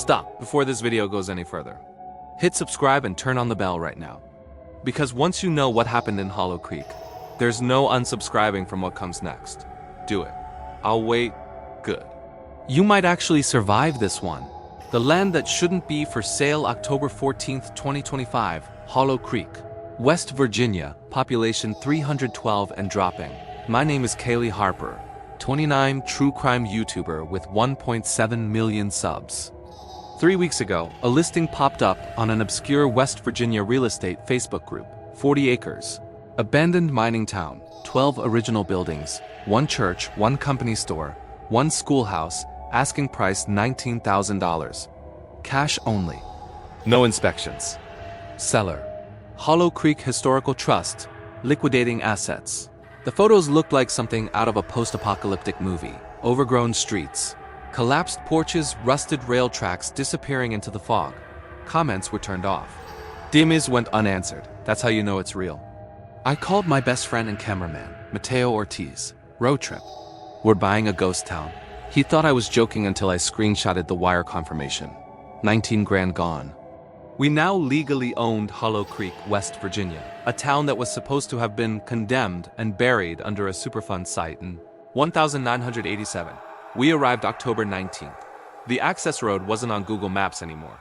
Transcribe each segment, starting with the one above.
Stop before this video goes any further. Hit subscribe and turn on the bell right now. Because once you know what happened in Hollow Creek, there's no unsubscribing from what comes next. Do it. I'll wait. Good. You might actually survive this one. The land that shouldn't be for sale, October 14th, 2025, Hollow Creek, West Virginia, population 312 and dropping. My name is Kaylee Harper, 29, true crime YouTuber with 1.7 million subs. 3 weeks ago, a listing popped up on an obscure West Virginia real estate Facebook group, 40 acres. Abandoned mining town, 12 original buildings, 1 church, 1 company store, 1 schoolhouse, asking price $19,000. Cash only. No inspections. Seller: Hollow Creek Historical Trust, liquidating assets. The photos looked like something out of a post-apocalyptic movie. Overgrown streets, collapsed porches, rusted rail tracks disappearing into the fog. Comments were turned off. DMs went unanswered. That's how you know it's real. I called my best friend and cameraman, Mateo Ortiz. Road trip. We're buying a ghost town. He thought I was joking until I screenshotted the wire confirmation. 19 grand gone. We now legally owned Hollow Creek, West Virginia, a town that was supposed to have been condemned and buried under a Superfund site in 1987. We arrived October 19th. The access road wasn't on Google Maps anymore.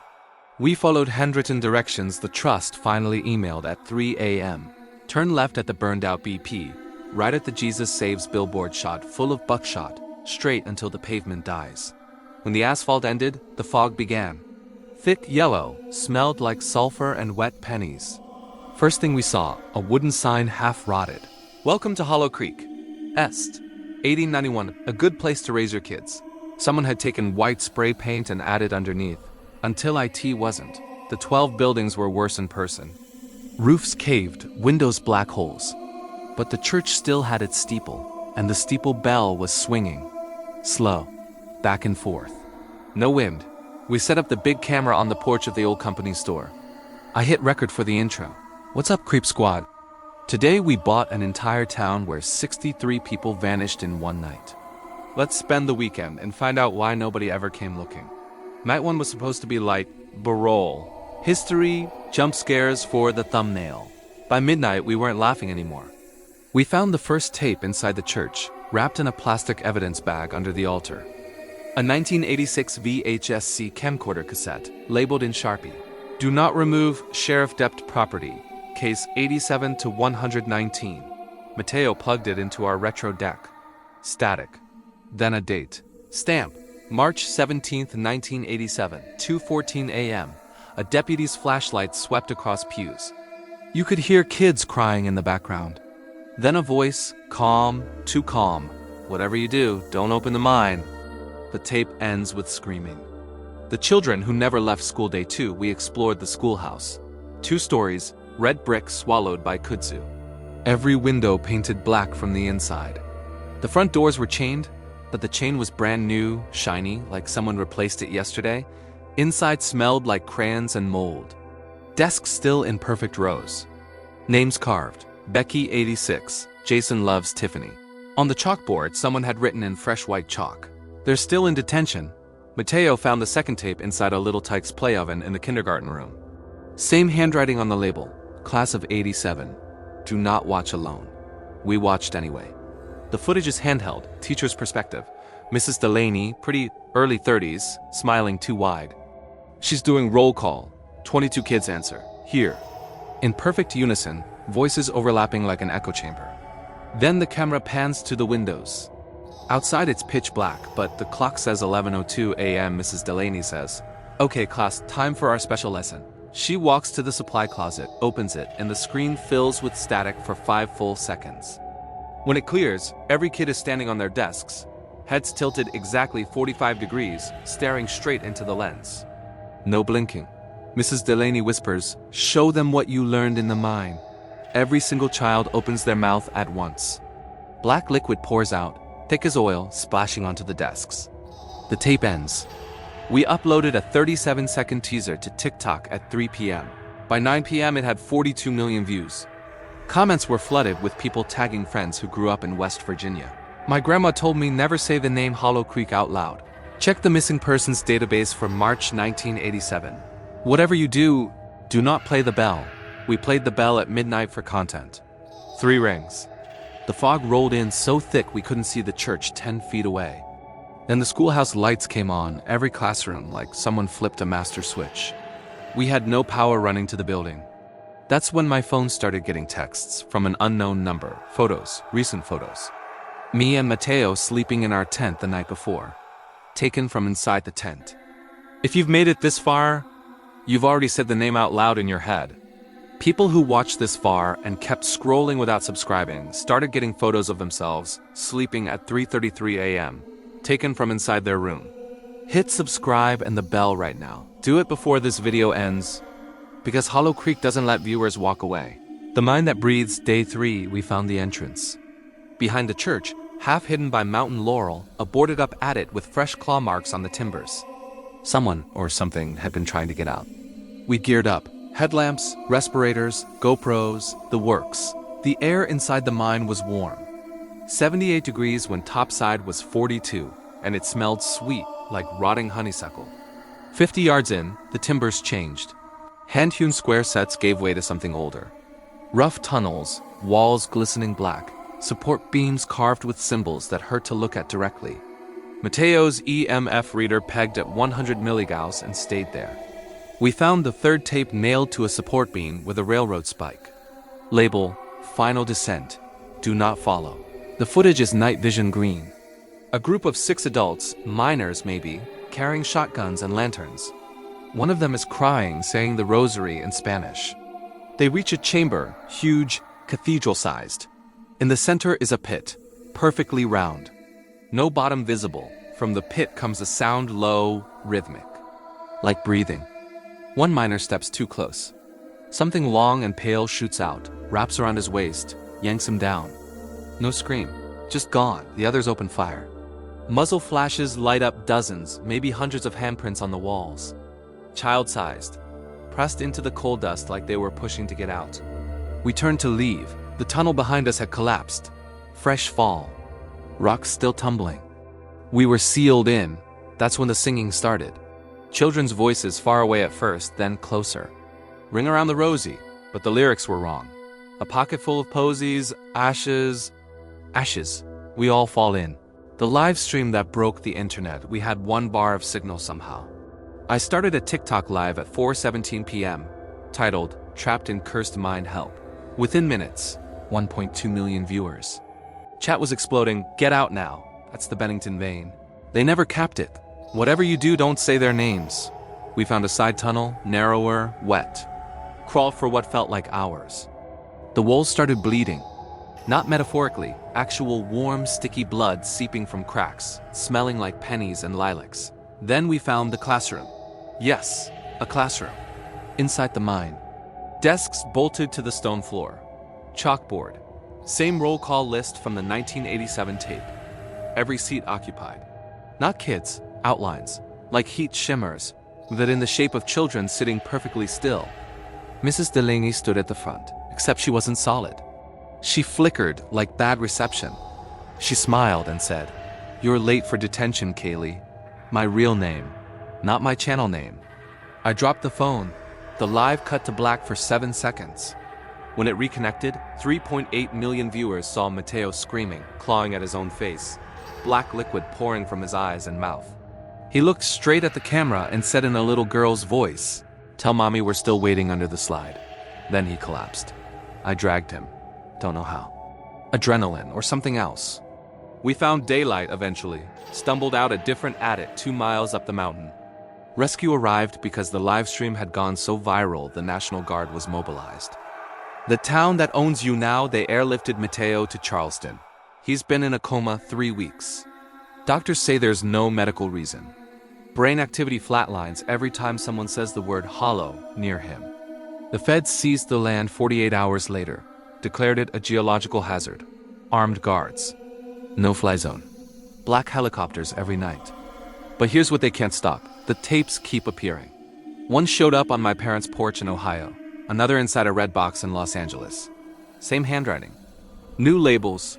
We followed handwritten directions the trust finally emailed at 3 a.m. Turn left at the burned-out BP, right at the Jesus Saves billboard shot full of buckshot, straight until the pavement dies. When the asphalt ended, the fog began. Thick yellow, smelled like sulfur and wet pennies. First thing we saw, a wooden sign half-rotted. Welcome to Hollow Creek. Est. 1891, a good place to raise your kids. Someone had taken white spray paint and added underneath. Until IT wasn't. The 12 buildings were worse in person. Roofs caved, windows black holes. But the church still had its steeple, and the steeple bell was swinging. Slow. Back and forth. No wind. We set up the big camera on the porch of the old company store. I hit record for the intro. What's up, Creep Squad? Today we bought an entire town where 63 people vanished in one night. Let's spend the weekend and find out why nobody ever came looking. Night 1 was supposed to be like Barole. History, jump scares for the thumbnail. By midnight, we weren't laughing anymore. We found the first tape inside the church, wrapped in a plastic evidence bag under the altar. A 1986 VHS-C camcorder cassette, labeled in Sharpie. Do not remove Sheriff Dept property, case 87 to 119. Mateo plugged it into our retro deck. Static. Then a date. Stamp. March 17, 1987, 2:14 a.m. A deputy's flashlight swept across pews. You could hear kids crying in the background. Then a voice, calm, too calm. Whatever you do, don't open the mine. The tape ends with screaming. The children who never left school. Day 2, we explored the schoolhouse. 2 stories, red brick swallowed by kudzu. Every window painted black from the inside. The front doors were chained, but the chain was brand new, shiny, like someone replaced it yesterday. Inside smelled like crayons and mold. Desks still in perfect rows. Names carved. Becky 86, Jason loves Tiffany. On the chalkboard, someone had written in fresh white chalk. They're still in detention. Mateo found the second tape inside a Little Tikes play oven in the kindergarten room. Same handwriting on the label, class of 87. Do not watch alone. We watched anyway. The footage is handheld, teacher's perspective. Mrs. Delaney, pretty early 30s, smiling too wide. She's doing roll call. 22 kids answer. Here. In perfect unison, voices overlapping like an echo chamber. Then the camera pans to the windows. Outside it's pitch black, but the clock says 11:02 a.m. Mrs. Delaney says, "Okay, class, time for our special lesson." She walks to the supply closet, opens it, and the screen fills with static for 5 full seconds. When it clears, every kid is standing on their desks, heads tilted exactly 45 degrees, staring straight into the lens. No blinking. Mrs. Delaney whispers, "Show them what you learned in the mine." Every single child opens their mouth at once. Black liquid pours out, thick as oil, splashing onto the desks. The tape ends. We uploaded a 37-second teaser to TikTok at 3 p.m. By 9 p.m. it had 42 million views. Comments were flooded with people tagging friends who grew up in West Virginia. My grandma told me never say the name Hollow Creek out loud. Check the missing persons database for March 1987. Whatever you do, do not play the bell. We played the bell at midnight for content. 3 rings. The fog rolled in so thick we couldn't see the church 10 feet away. Then the schoolhouse lights came on, every classroom, like someone flipped a master switch. We had no power running to the building. That's when my phone started getting texts from an unknown number, photos, recent photos. Me and Mateo sleeping in our tent the night before, taken from inside the tent. If you've made it this far, you've already said the name out loud in your head. People who watched this far and kept scrolling without subscribing started getting photos of themselves sleeping at 3:33 a.m., taken from inside their room. Hit subscribe and the bell right now. Do it before this video ends, because Hollow Creek doesn't let viewers walk away. The Mind That Breathes, Day 3, we found the entrance. Behind the church, half hidden by mountain laurel, a boarded up attic with fresh claw marks on the timbers. Someone or something had been trying to get out. We geared up. Headlamps, respirators, GoPros, the works. The air inside the mine was warm. 78 degrees when topside was 42, and it smelled sweet like rotting honeysuckle. 50 yards in, the timbers changed. Hand-hewn square sets gave way to something older. Rough tunnels, walls glistening black, support beams carved with symbols that hurt to look at directly. Mateo's EMF reader pegged at 100 milligauss and stayed there. We found the third tape nailed to a support beam with a railroad spike. Label, Final Descent, Do Not Follow. The footage is night vision green. A group of 6 adults, minors maybe, carrying shotguns and lanterns. One of them is crying, saying the rosary in Spanish. They reach a chamber, huge, cathedral-sized. In the center is a pit, perfectly round. No bottom visible. From the pit comes a sound low, rhythmic, like breathing. One miner steps too close. Something long and pale shoots out, wraps around his waist, yanks him down. No scream, just gone. The others open fire. Muzzle flashes light up dozens, maybe hundreds of handprints on the walls. Child-sized, pressed into the coal dust like they were pushing to get out. We turned to leave. The tunnel behind us had collapsed. Fresh fall. Rocks still tumbling. We were sealed in. That's when the singing started. Children's voices far away at first, then closer. Ring around the rosy, but the lyrics were wrong. A pocket full of posies, ashes. We all fall in. The live stream that broke the internet, we had 1 bar of signal somehow. I started a TikTok live at 4:17 p.m., titled, Trapped in Cursed Mind Help. Within minutes, 1.2 million viewers. Chat was exploding, get out now. That's the Bennington vein. They never capped it. Whatever you do, don't say their names. We found a side tunnel, narrower, wet. Crawled for what felt like hours. The walls started bleeding. Not metaphorically, actual warm, sticky blood seeping from cracks, smelling like pennies and lilacs. Then we found the classroom. Yes, a classroom. Inside the mine. Desks bolted to the stone floor. Chalkboard. Same roll call list from the 1987 tape. Every seat occupied. Not kids, outlines, like heat shimmers, that in the shape of children sitting perfectly still. Mrs. Delaney stood at the front, except she wasn't solid. She flickered like bad reception. She smiled and said, "You're late for detention, Kaylee. My real name, not my channel name." I dropped the phone. The live cut to black for 7 seconds. When it reconnected, 3.8 million viewers saw Mateo screaming, clawing at his own face, black liquid pouring from his eyes and mouth. He looked straight at the camera and said in a little girl's voice, "Tell mommy we're still waiting under the slide." Then he collapsed. I dragged him. Don't know how. Adrenaline or something else. We found daylight eventually, stumbled out a different attic 2 miles up the mountain. Rescue arrived because the live stream had gone so viral the National Guard was mobilized. The town that owns you now, they airlifted Mateo to Charleston. He's been in a coma 3 weeks. Doctors say there's no medical reason. Brain activity flatlines every time someone says the word hollow near him. The feds seized the land 48 hours later, declared it a geological hazard. Armed guards. No-fly zone. Black helicopters every night. But here's what they can't stop. The tapes keep appearing. One showed up on my parents' porch in Ohio, another inside a red box in Los Angeles. Same handwriting. New labels.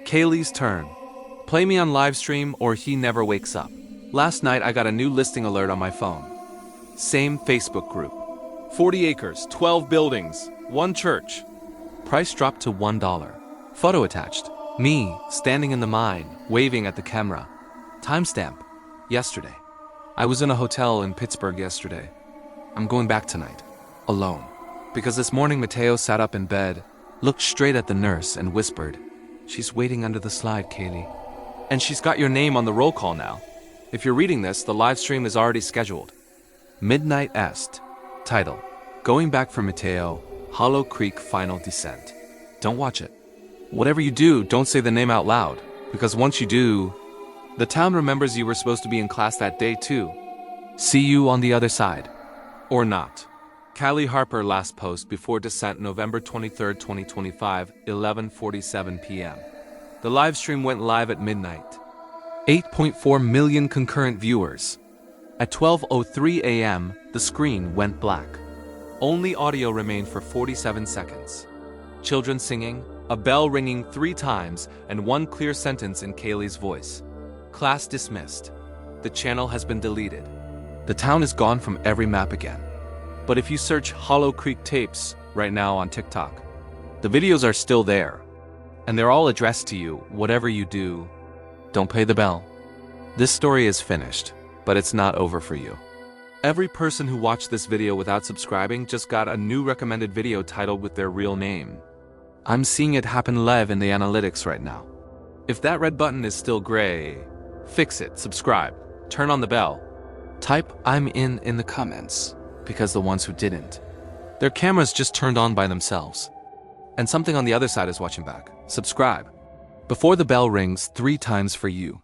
Kaylee's turn. Play me on live stream or he never wakes up. Last night I got a new listing alert on my phone. Same Facebook group. 40 acres, 12 buildings, 1 church. Price dropped to $1. Photo attached. Me, standing in the mine, waving at the camera. Timestamp. Yesterday. I was in a hotel in Pittsburgh yesterday. I'm going back tonight. Alone. Because this morning Mateo sat up in bed, looked straight at the nurse and whispered, "She's waiting under the slide, Kaylee." And she's got your name on the roll call now. If you're reading this, the live stream is already scheduled. Midnight Est. Title: Going Back for Mateo, Hollow Creek Final Descent. Don't watch it. Whatever you do, don't say the name out loud, because once you do, the town remembers you were supposed to be in class that day too. See you on the other side. Or not. Callie Harper last post before descent November 23, 2025, 11:47 p.m. The live stream went live at midnight. 8.4 million concurrent viewers. At 12:03 a.m., the screen went black. Only audio remained for 47 seconds. Children singing, a bell ringing 3 times, and 1 clear sentence in Kaylee's voice. Class dismissed. The channel has been deleted. The town is gone from every map again. But if you search Hollow Creek tapes right now on TikTok, the videos are still there. And they're all addressed to you. Whatever you do, don't pay the bell. This story is finished, but it's not over for you. Every person who watched this video without subscribing just got a new recommended video titled with their real name. I'm seeing it happen live in the analytics right now. If that red button is still gray, fix it, subscribe, turn on the bell. Type "I'm in the comments, because the ones who didn't, their cameras just turned on by themselves. And something on the other side is watching back. Subscribe. Before the bell rings 3 times for you.